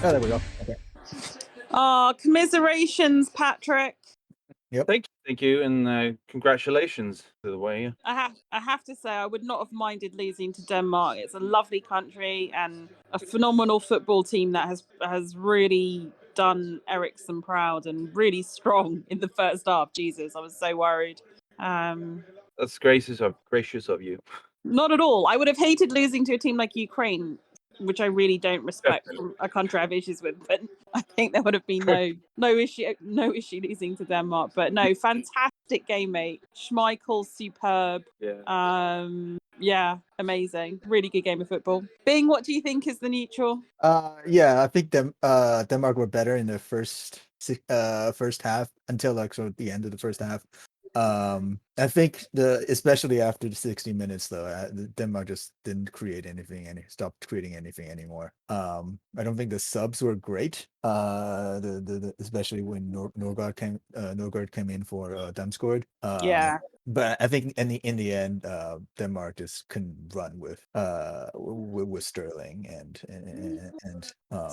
Oh, there we go. Okay. Commiserations, Patrick. Yep. Thank you, and congratulations to the way. I have to say, I would not have minded losing to Denmark. It's a lovely country and a phenomenal football team that has really done Eriksson proud and really strong in the first half. Jesus, I was so worried. That's gracious of you. Not at all. I would have hated losing to a team like Ukraine, which I really don't respect from a country I have issues with. But I think there would have been no issue losing to Denmark. But no, fantastic game, mate. Schmeichel's superb. Yeah. Amazing. Really good game of football. Bing, what do you think is the neutral? I think Denmark were better in the first half until like sort of the end of the first half. I think especially after the 60 minutes though, Denmark just didn't create anything and stopped creating anything anymore. I don't think the subs were great. Especially when Norgard came in for Damsgaard. But I think in the end, Denmark just couldn't run with Sterling and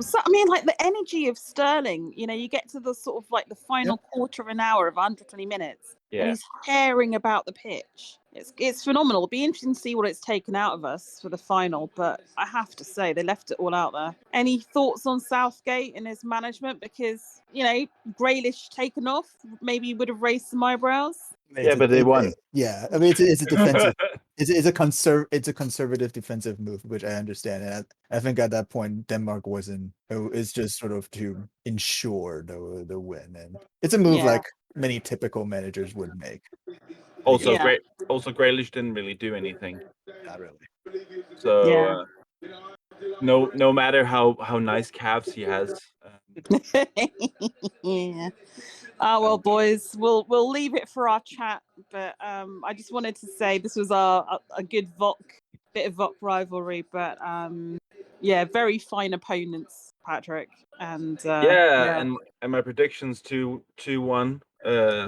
so, I mean, like the energy of Sterling. You know, you get to the sort of like the final quarter of an hour of 120 minutes. Yeah. And he's tearing about the pitch. It's phenomenal. It'll be interesting to see what it's taken out of us for the final, but I have to say they left it all out there. Any thoughts on Southgate and his management? Because, you know, Grealish taken off, maybe would have raised some eyebrows. Yeah, but they won. Yeah, I mean it's a defensive. it's a conservative defensive move, which I understand. And I think at that point Denmark wasn't. It's just sort of to ensure the win, and it's a move like many typical managers would make. Also, Grealish didn't really do anything. Not really. So no matter how nice calves he has. Yeah. Well, boys, we'll leave it for our chat. But I just wanted to say this was a good bit of VOC rivalry. But very fine opponents, Patrick. And and my predictions 2-1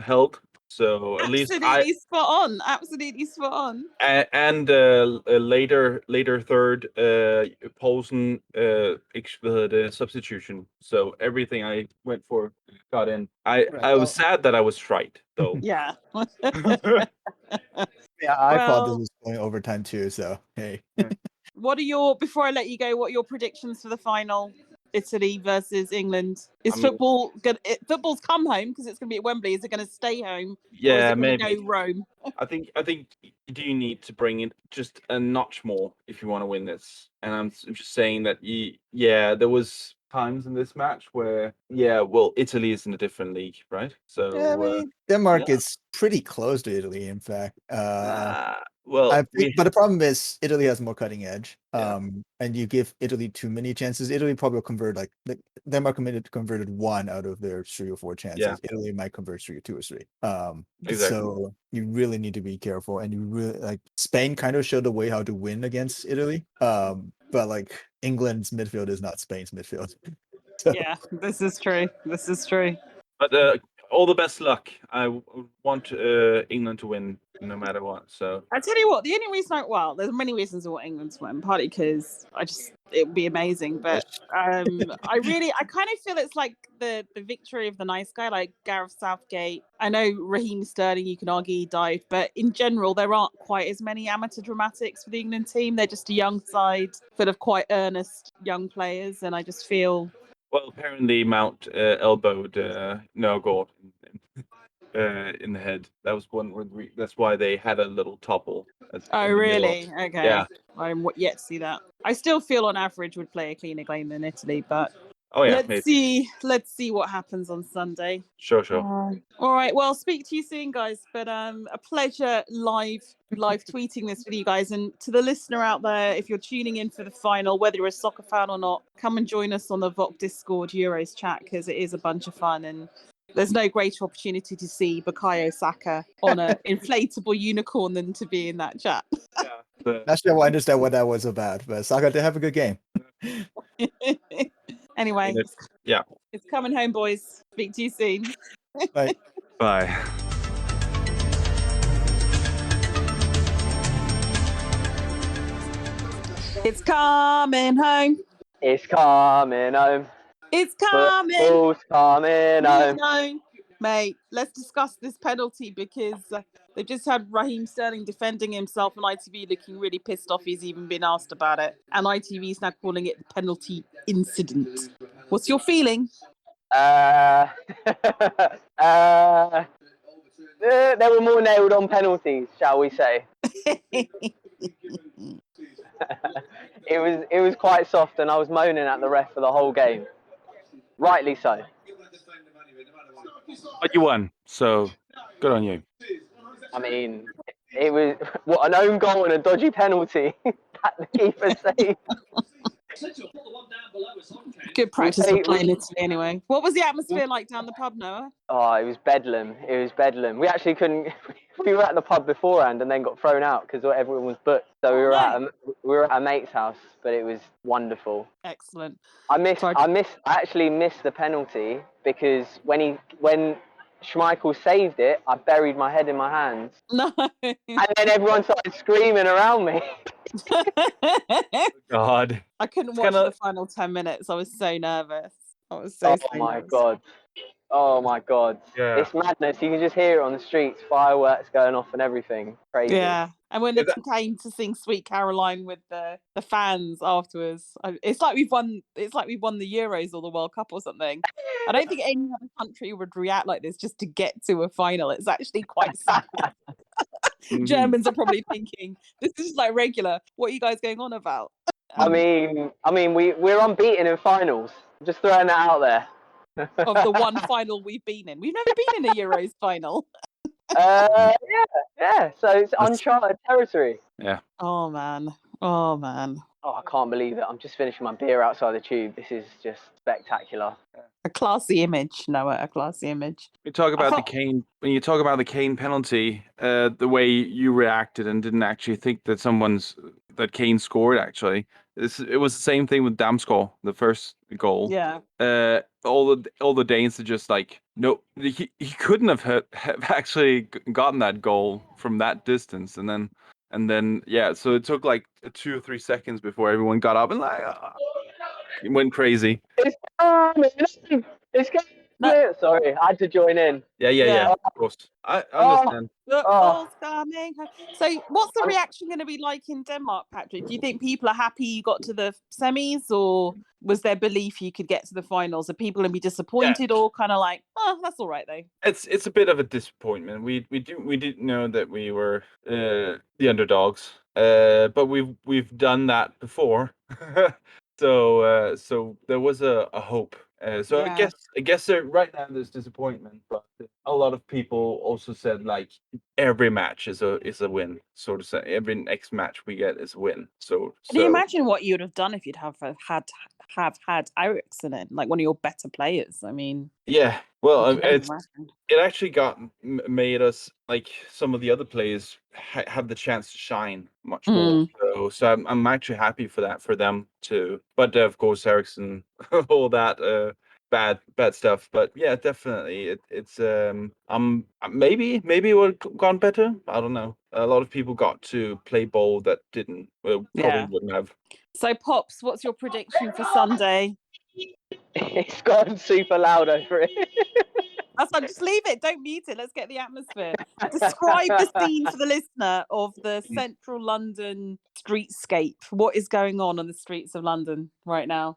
held. So at least absolutely spot on. And later third Poulsen substitution. So everything I went for got in. I was sad that I was right though. Yeah. I thought this was going overtime too. So hey. Before I let you go, what are your predictions for the final? Italy versus England. Football's come home because it's going to be at Wembley? Is it going to stay home? Yeah, or is it maybe. Go Rome? I think you need to bring it just a notch more if you want to win this. And I'm just saying that there was times in this match where Italy is in a different league, right? So I mean, Denmark is pretty close to Italy, in fact. But the problem is Italy has more cutting edge. And you give Italy too many chances. Italy probably will convert Denmark converted 1 out of their 3 or 4 chances. Yeah. Italy might convert 2 or 3. Exactly. So you really need to be careful, and you really Spain kind of showed the way how to win against Italy. But England's midfield is not Spain's midfield. So. Yeah, this is true. But all the best luck. I want England to win no matter what. So I tell you what, the only reason there's many reasons I want England to win. Partly because it would be amazing, but I kind of feel it's like the victory of the nice guy, like Gareth Southgate. I know Raheem Sterling, you can argue he died, but in general there aren't quite as many amateur dramatics for the England team. They're just a young side full of quite earnest young players, and I just feel. Well, apparently Mount elbowed Norgard in the head. That was that's why they had a little topple. Oh, really? Okay. Yeah. I'm yet to see that. I still feel on average would play a cleaner game than Italy, but let's see what happens on Sunday. Sure. All right. Well, speak to you soon, guys. But a pleasure live tweeting this with you guys. And to the listener out there, if you're tuning in for the final, whether you're a soccer fan or not, come and join us on the VOC Discord Euros chat, because it is a bunch of fun, and there's no greater opportunity to see Bukayo Saka on an inflatable unicorn than to be in that chat. Not sure I understand what that was about, but Saka did have a good game. Anyway, it's coming home, boys. Speak to you soon. Bye. Bye. It's coming home. It's coming home. It's coming. Football's coming home. No, mate, let's discuss this penalty because they've just had Raheem Sterling defending himself and ITV looking really pissed off he's even been asked about it. And ITV is now calling it the penalty incident. What's your feeling? There were more nailed on penalties, shall we say. It was quite soft, and I was moaning at the ref for the whole game. Rightly so. But you won, so good on you. I mean, it was what, an own goal and a dodgy penalty that the keeper saved. Good practice for playing Italy anyway. What was the atmosphere like down the pub, Noah? Oh, it was bedlam. It was bedlam. We actually couldn't. We were at the pub beforehand and then got thrown out because everyone was booked. So we were at a mate's house, but it was wonderful. Excellent. I actually missed the penalty because when Schmeichel saved it, I buried my head in my hands. No. And then everyone started screaming around me. God. I couldn't watch the final 10 minutes. I was so nervous. I was so nervous. God. Oh my God. Yeah. It's madness. You can just hear it on the streets, fireworks going off and everything. Crazy. Yeah. And when they came to sing Sweet Caroline with the fans afterwards, it's like we've won the Euros or the World Cup or something. I don't think any other country would react like this just to get to a final. It's actually quite sad. Germans are probably thinking, this is like regular. What are you guys going on about? I mean, we're unbeaten in finals. I'm just throwing that out there. Of the one final we've been in. We've never been in a Euros final. Yeah. So it's uncharted territory. Yeah. Oh man. Oh, I can't believe it. I'm just finishing my beer outside the tube. This is just spectacular. A classy image, Noah. A classy image. You talk about the Kane. When you talk about the Kane penalty, the way you reacted and didn't actually think that Kane scored. Actually, it was the same thing with Damsgaard, the first goal. Yeah. All the Danes are just like, no, he couldn't have actually gotten that goal from that distance, and then yeah. So it took like 2 or 3 seconds before everyone got up and like it went crazy. It's coming. No. Sorry, I had to join in. Yeah. Of course, I understand. Football's coming. So, what's the reaction going to be like in Denmark, Patrick? Do you think people are happy you got to the semis, or was there belief you could get to the finals? Are people going to be disappointed, or kind of like, oh, that's all right though? It's a bit of a disappointment. We didn't know that we were the underdogs, but we've done that before. So there was a hope. I guess right now there's disappointment, but a lot of people also said like every match is a win, so to say. Every next match we get is a win. So can you imagine what you'd have done if you'd have had Eriksson in, like one of your better players? I mean, yeah. Well, it actually made us, like, some of the other players have the chance to shine much more. So I'm actually happy for that for them too. But of course, Eriksson, all that bad stuff. But yeah, definitely, it's maybe it would have gone better. I don't know. A lot of people got to play ball that didn't. Probably wouldn't have. So, Pops, what's your prediction for Sunday? It's gone super loud over it. That's like, just leave it. Don't mute it. Let's get the atmosphere. Describe the scene for the listener of the central London streetscape. What is going on the streets of London right now?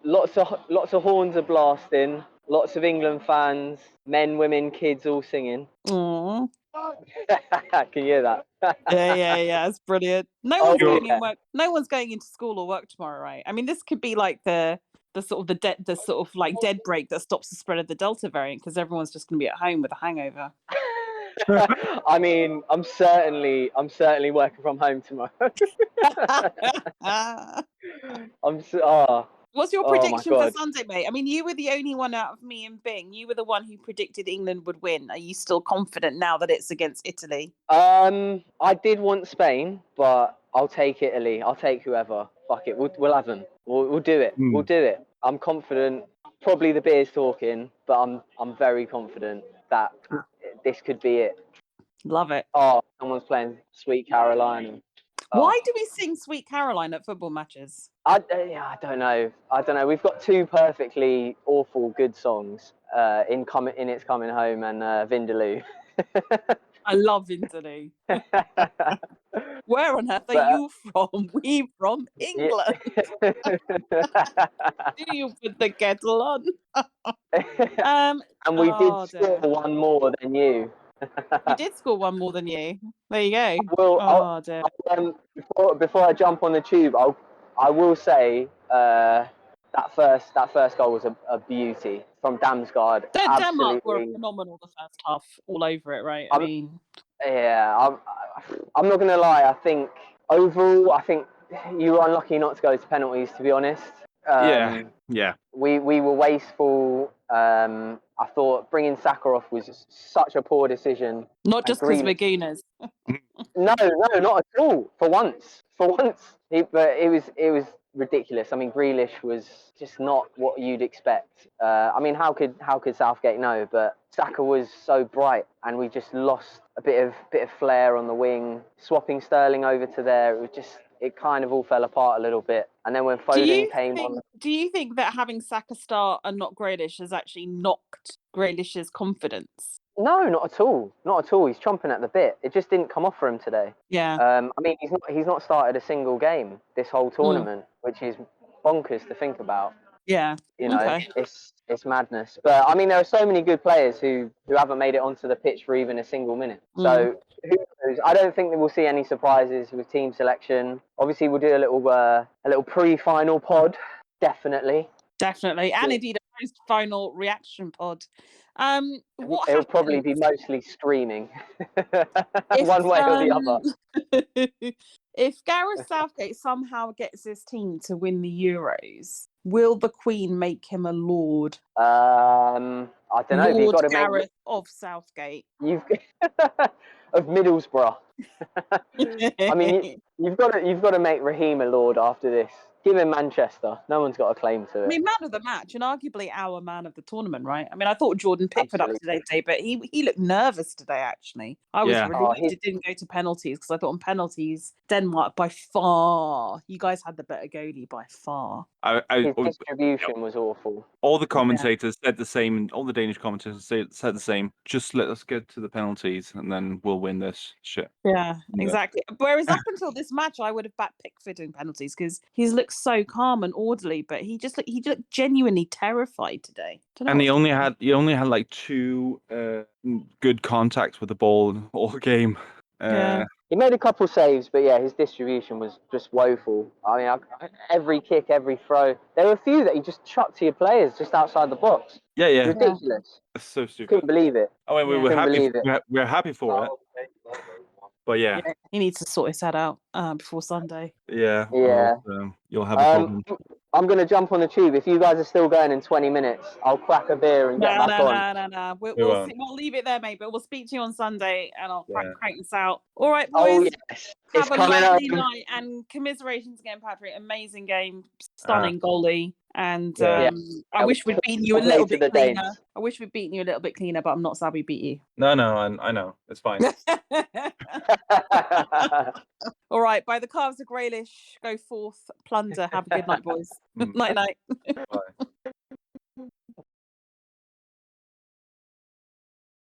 Lots of horns are blasting. Lots of England fans, men, women, kids, all singing. Aww. Can you hear that? Yeah. It's brilliant. No one's going into school or work tomorrow, right? I mean, this could be like the sort of dead break that stops the spread of the Delta variant because everyone's just going to be at home with a hangover. I mean, I'm certainly working from home tomorrow. What's your prediction for Sunday, mate? I mean, you were the only one out of me and Bing. You were the one who predicted England would win. Are you still confident now that it's against Italy? I did want Spain, but I'll take Italy. I'll take whoever. Fuck it. We'll have them. We'll do it. We'll do it. I'm confident. Probably the beer's talking, but I'm very confident that this could be it. Love it. Oh, someone's playing Sweet Caroline. Why do we sing Sweet Caroline at football matches? I don't know. We've got two perfectly awful good songs in It's Coming Home and Vindaloo. I love Vindaloo. Where on earth are But, you from? We from England. Yeah. Do you put the kettle on? And we did score dear. one more than you. We did score one more than you. There you go. Well, Dear. before I jump on the tube, I will say that first goal was a beauty from Damsgaard. Denmark were Absolutely. phenomenal the first half, all over it, right? Yeah, I'm not gonna lie. I think overall, you were unlucky not to go to penalties. To be honest, Yeah. we were wasteful. I thought bringing Sakharov was such a poor decision. Not just because we're Grealish- gooners. No, not at all. For once, but it was ridiculous. I mean, Grealish was just not what you'd expect. I mean, how could Southgate know? But Saka was so bright, and we just lost a bit of flair on the wing. Swapping Sterling over to there, it kind of all fell apart a little bit. And then when Foden came on, do you think that having Saka start and not Grealish has actually knocked Grealish's confidence? No, not at all. Not at all. He's chomping at the bit. It just didn't come off for him today. Yeah. I mean, he's not started a single game this whole tournament, which is bonkers to think about. Yeah. You know, Okay. it's madness. But I mean, there are so many good players who haven't made it onto the pitch for even a single minute. So who knows? I don't think that we'll see any surprises with team selection. Obviously, we'll do a little pre-final pod. Definitely, and indeed a post-final reaction pod. It'll probably be mostly streaming, one way or the other. If Gareth Southgate somehow gets his team to win the Euros, will the Queen make him a lord? I don't know. Lord Gareth of Southgate. Of Middlesbrough. I mean, you've got to make Raheem a lord after this. Give him Manchester. No one's got a claim to it. I mean, man of the match and arguably our man of the tournament, right? I mean, I thought Jordan Pickford up today, but he looked nervous today, actually. I was relieved it didn't go to penalties because I thought on penalties, Denmark by far, you guys had the better goalie by far. His distribution was awful. All the commentators said the same, all the Danish commentators said the same. Just let us get to the penalties and then we'll win this shit. Yeah, exactly. Whereas up until this match, I would have backed Pickford in penalties because he's looked so calm and orderly, but he looked genuinely terrified today. And he only had like 2 good contacts with the ball all game. He made a couple saves, but yeah, his distribution was just woeful. I mean, every kick, every throw. There were a few that he just chucked to your players just outside the box. Yeah. Ridiculous. That's so stupid. Couldn't believe it. Oh, and we were happy. We're happy for it. But yeah, he needs to sort his head out before Sunday. Yeah. You'll have a problem. I'm going to jump on the tube. If you guys are still going in 20 minutes, I'll crack a beer and get back on. No. We'll leave it there, mate. But we'll speak to you on Sunday and I'll crank this out. All right, boys. Oh, yes. Have a lovely night and commiserations again, Patrick. Amazing game. Stunning goalie. And I wish we'd beaten you a little bit cleaner. I wish we'd beaten you a little bit cleaner, but I'm not sad we beat you. No, I know. It's fine. All right, by the calves of Grealish, go forth, plunder. Have a good night, boys. Night. Bye.